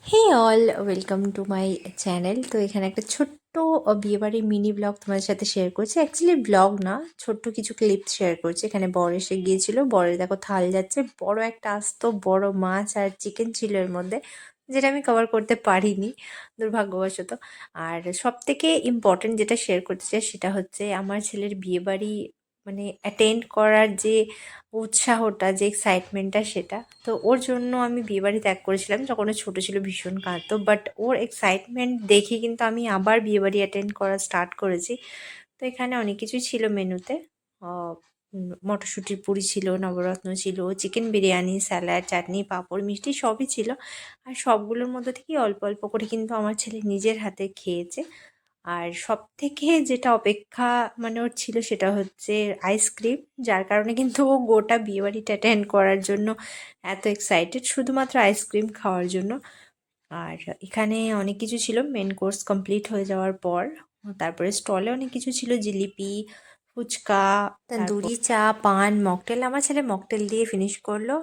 Hey all, welcome to my channel. তো এখানে একটা ছোট্ট বিয়েবাড়ির মিনি ব্লগ তোমাদের সাথে শেয়ার করছি। অ্যাকচুয়ালি ব্লগ না, ছোট্ট কিছু ক্লিপ শেয়ার করছি। এখানে বর এসে গিয়েছিল, বরের দেখো থাল যাচ্ছে, বড় একটা আস্ত বড় মাছ আর চিকেন ছিল এর মধ্যে, যেটা আমি কভার করতে পারিনি দুর্ভাগ্যবশত। আর সব থেকে ইম্পর্টেন্ট যেটা শেয়ার করতে চাই সেটা হচ্ছে আমার ছেলের বিয়েবাড়ি মানে অ্যাটেন্ড করার যে উৎসাহটা, যে এক্সাইটমেন্টটা, সেটা তো ওর জন্য আমি বিয়েবাড়ি ত্যাগ করেছিলাম যখন ও ছোটো ছিল, ভীষণ কাঁদতো। বাট ওর এক্সাইটমেন্ট দেখে কিন্তু আমি আবার বিয়েবাড়ি অ্যাটেন্ড করা স্টার্ট করেছি। তো এখানে অনেক কিছুই ছিল মেনুতে। মটরশুঁটির পুরি ছিল, নবরত্ন ছিল, চিকেন বিরিয়ানি, স্যালাড, চাটনি, পাঁপড়, মিষ্টি সবই ছিল। আর সবগুলোর মধ্যে থেকেই অল্প অল্প করে কিন্তু আমার ছেলে নিজের হাতে খেয়েছে। আর সবথেকে যেটা অপেক্ষা মানে ওর ছিল সেটা হচ্ছে আইসক্রিম, যার কারণে কিন্তু ও গোটা বিয়েবাড়িটা অ্যাটেন্ড করার জন্য এত এক্সাইটেড, শুধুমাত্র আইসক্রিম খাওয়ার জন্য। আর এখানে অনেক কিছু ছিল, মেন কোর্স কমপ্লিট হয়ে যাওয়ার পর তারপরে স্টলে অনেক কিছু ছিল, জিলিপি, ফুচকা, তন্দুরি চা, পান, মকটেল। আমার ছেলে মকটেল দিয়ে ফিনিশ করলো।